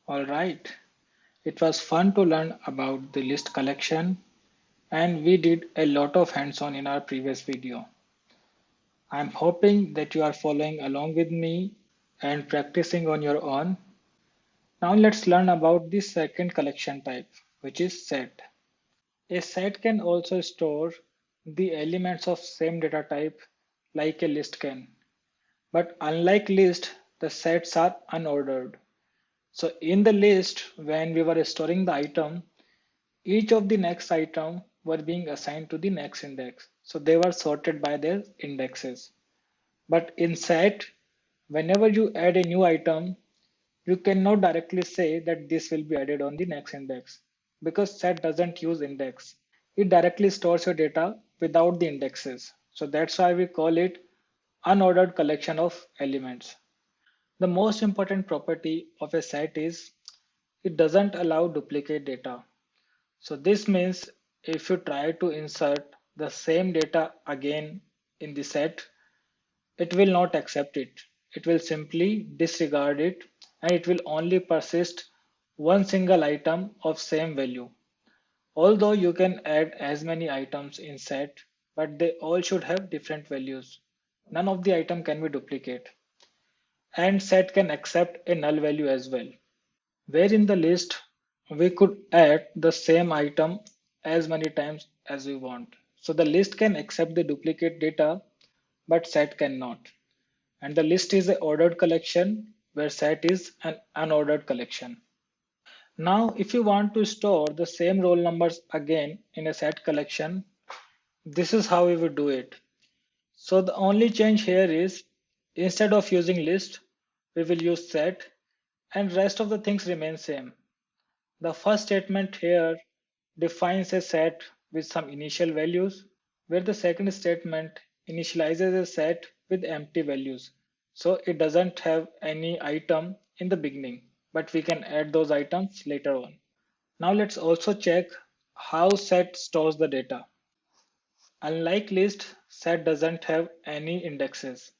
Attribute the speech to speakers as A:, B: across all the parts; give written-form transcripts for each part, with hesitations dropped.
A: All right. It was fun to learn about the list collection, and we did a lot of hands-on in our previous video. I'm hoping that you are following along with me and practicing on your own. Now let's learn about the second collection type, which is set. A set can also store the elements of same data type like a list can. But unlike list, the sets are unordered. So in the list, when we were storing the item, each of the next item were being assigned to the next index. So they were sorted by their indexes. But in set, whenever you add a new item, you cannot directly say that this will be added on the next index because set doesn't use index. It directly stores your data without the indexes. So that's why we call it unordered collection of elements. The most important property of a set is it doesn't allow duplicate data. So this means if you try to insert the same data again in the set, it will not accept it. It will simply disregard it and it will only persist one single item of same value. Although you can add as many items in set, but they all should have different values. None of the item can be duplicate. And set can accept a null value as well. Where in the list we could add the same item as many times as we want. So the list can accept the duplicate data, but set cannot. And the list is an ordered collection where set is an unordered collection. Now, if you want to store the same roll numbers again in a set collection, this is how we would do it. So the only change here is instead of using list, we will use set and rest of the things remain same. The first statement here defines a set with some initial values, where the second statement initializes a set with empty values. So it doesn't have any item in the beginning, but we can add those items later on. Now let's also check how set stores the data. Unlike list, set doesn't have any indexes.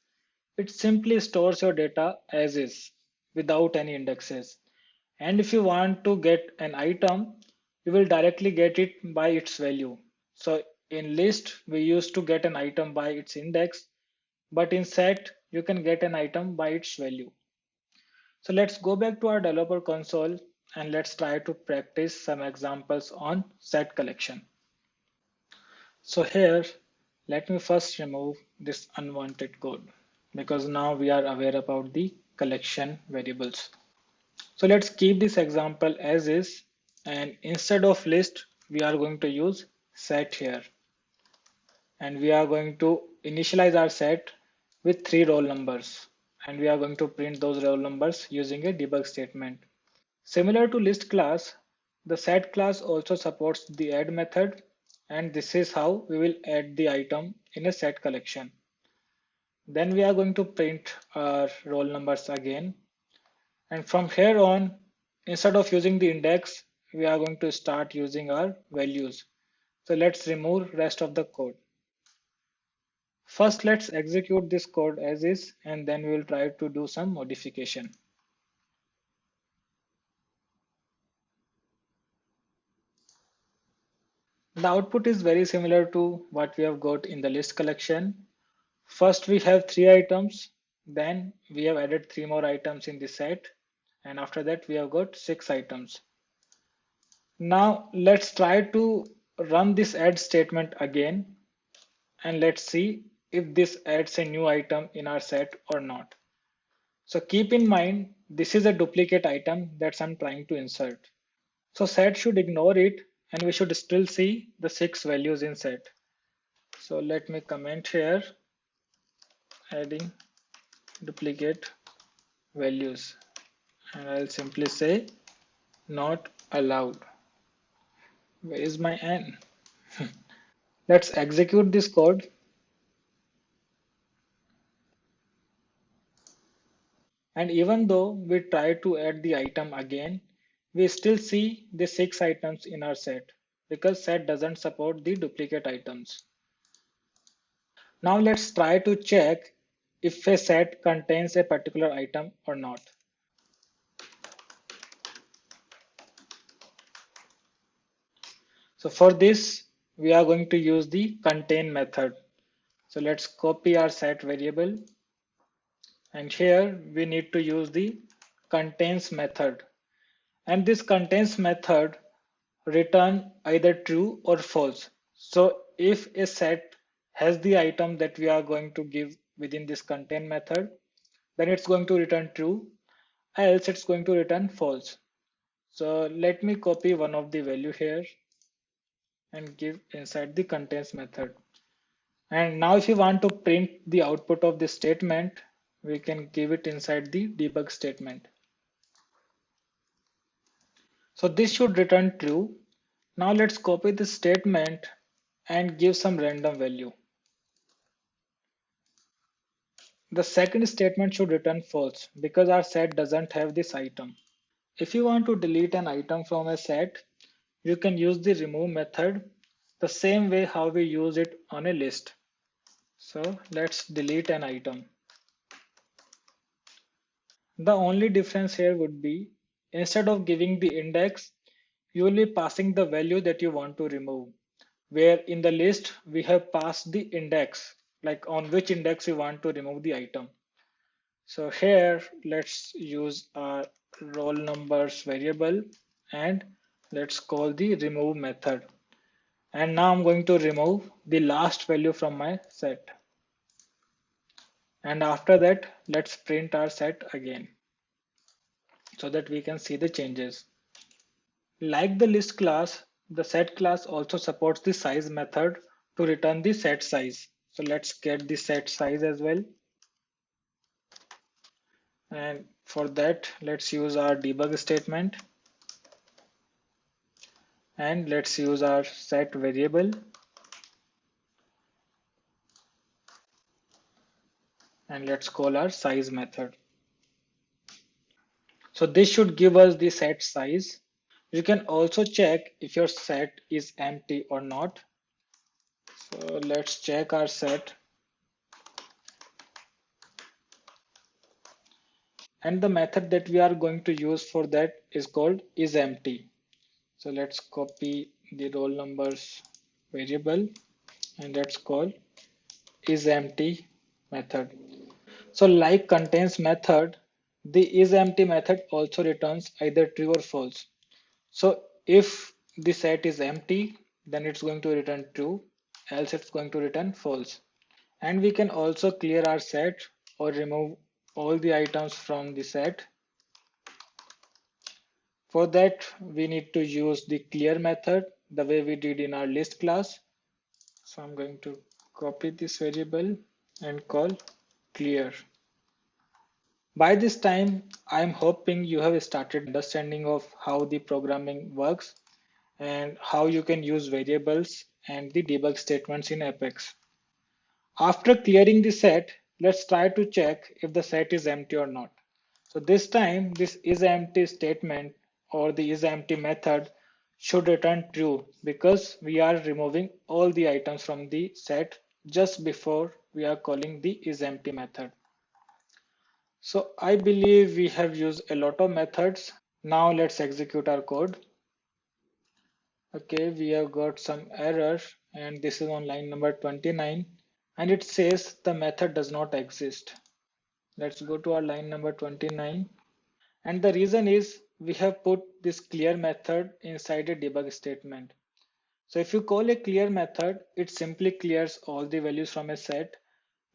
A: It simply stores your data as is without any indexes. And if you want to get an item, you will directly get it by its value. So in list, we used to get an item by its index, but in set, you can get an item by its value. So let's go back to our developer console and let's try to practice some examples on set collection. So here, let me first remove this unwanted code because now we are aware about the collection variables. So let's keep this example as is, and instead of list, we are going to use set here. And we are going to initialize our set with 3 roll numbers. And we are going to print those roll numbers using a debug statement. Similar to list class, the set class also supports the add method, and this is how we will add the item in a set collection. Then we are going to print our roll numbers again. And from here on, instead of using the index, we are going to start using our values. So let's remove rest of the code. First, let's execute this code as is, and then we will try to do some modification. The output is very similar to what we have got in the list collection. First, we have 3 items. Then we have added 3 more items in the set. And after that, we have got 6 items. Now let's try to run this add statement again. And let's see if this adds a new item in our set or not. So keep in mind, this is a duplicate item that I'm trying to insert. So set should ignore it and we should still see the 6 values in set. So let me comment here, adding duplicate values, and I'll simply say not allowed. Where is my n? Let's execute this code. And even though we try to add the item again, we still see the 6 items in our set because set doesn't support the duplicate items. Now let's try to check if a set contains a particular item or not. So for this, we are going to use the contain method. So let's copy our set variable, and here we need to use the contains method. And this contains method return either true or false. So if a set has the item that we are going to give within this contain method, then it's going to return true, else it's going to return false. So let me copy one of the value here and give inside the contains method. And now if you want to print the output of this statement, we can give it inside the debug statement. So this should return true. Now let's copy this statement and give some random value. The second statement should return false because our set doesn't have this item. If you want to delete an item from a set, you can use the remove method the same way how we use it on a list. So let's delete an item. The only difference here would be instead of giving the index, you will be passing the value that you want to remove. Where in the list we have passed the index, like on which index we want to remove the item. So here let's use our roll numbers variable and let's call the remove method. And now I'm going to remove the last value from my set. And after that, let's print our set again so that we can see the changes. Like the list class, the set class also supports the size method to return the set size. So let's get the set size as well. And for that, let's use our debug statement. And let's use our set variable. And let's call our size method. So this should give us the set size. You can also check if your set is empty or not. So let's check our set. And the method that we are going to use for that is called isEmpty. So let's copy the roll numbers variable and let's call isEmpty method. So like contains method, the isEmpty method also returns either true or false. So if the set is empty, then it's going to return true, else it's going to return false. And we can also clear our set or remove all the items from the set. For that, we need to use the clear method the way we did in our list class. So I'm going to copy this variable and call clear. By this time, I'm hoping you have started understanding of how the programming works and how you can use variables and the debug statements in Apex. After clearing the set, let's try to check if the set is empty or not. So this time, this isEmpty statement or the isEmpty method should return true because we are removing all the items from the set just before we are calling the isEmpty method. So I believe we have used a lot of methods. Now let's execute our code. Okay, we have got some error and this is on line number 29 and it says the method does not exist. Let's go to our line number 29. And the reason is we have put this clear method inside a debug statement. So if you call a clear method, it simply clears all the values from a set,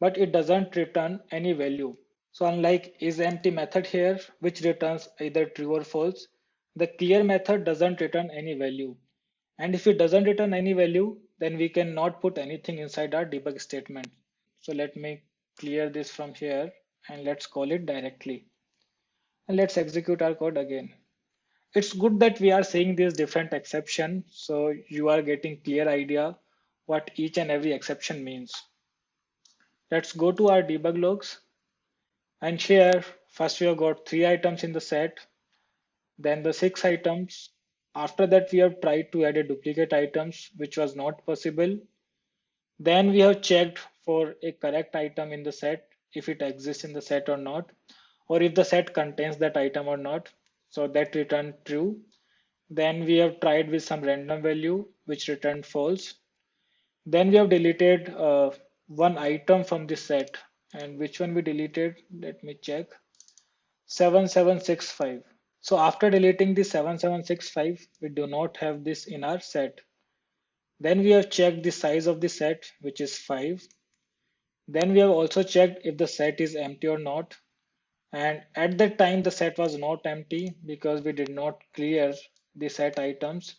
A: but it doesn't return any value. So unlike isEmpty method here, which returns either true or false, the clear method doesn't return any value. And if it doesn't return any value, then we cannot put anything inside our debug statement. So let me clear this from here and let's call it directly. And let's execute our code again. It's good that we are seeing these different exceptions, so you are getting clear idea what each and every exception means. Let's go to our debug logs and here first we have got 3 items in the set, then the 6 items. After that we have tried to add a duplicate items which was not possible. Then we have checked for a correct item in the set if it exists in the set or not, or if the set contains that item or not. So that returned true. Then we have tried with some random value which returned false. Then we have deleted one item from the set. And which one we deleted? Let me check. 7765. So after deleting the 7765, we do not have this in our set. Then we have checked the size of the set, which is 5. Then we have also checked if the set is empty or not. And at that time, the set was not empty because we did not clear the set items.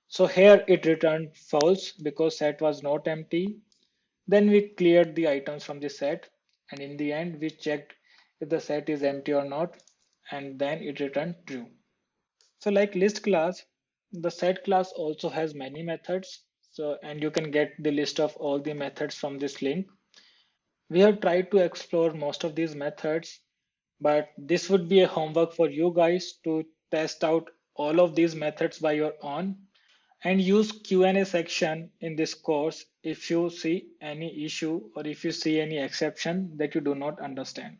A: So here it returned false because set was not empty. Then we cleared the items from the set. And in the end, we checked if the set is empty or not. And then it returned true. So like list class, the set class also has many methods. So, and you can get the list of all the methods from this link. We have tried to explore most of these methods, but this would be a homework for you guys to test out all of these methods by your own and use Q&A section in this course if you see any issue or if you see any exception that you do not understand.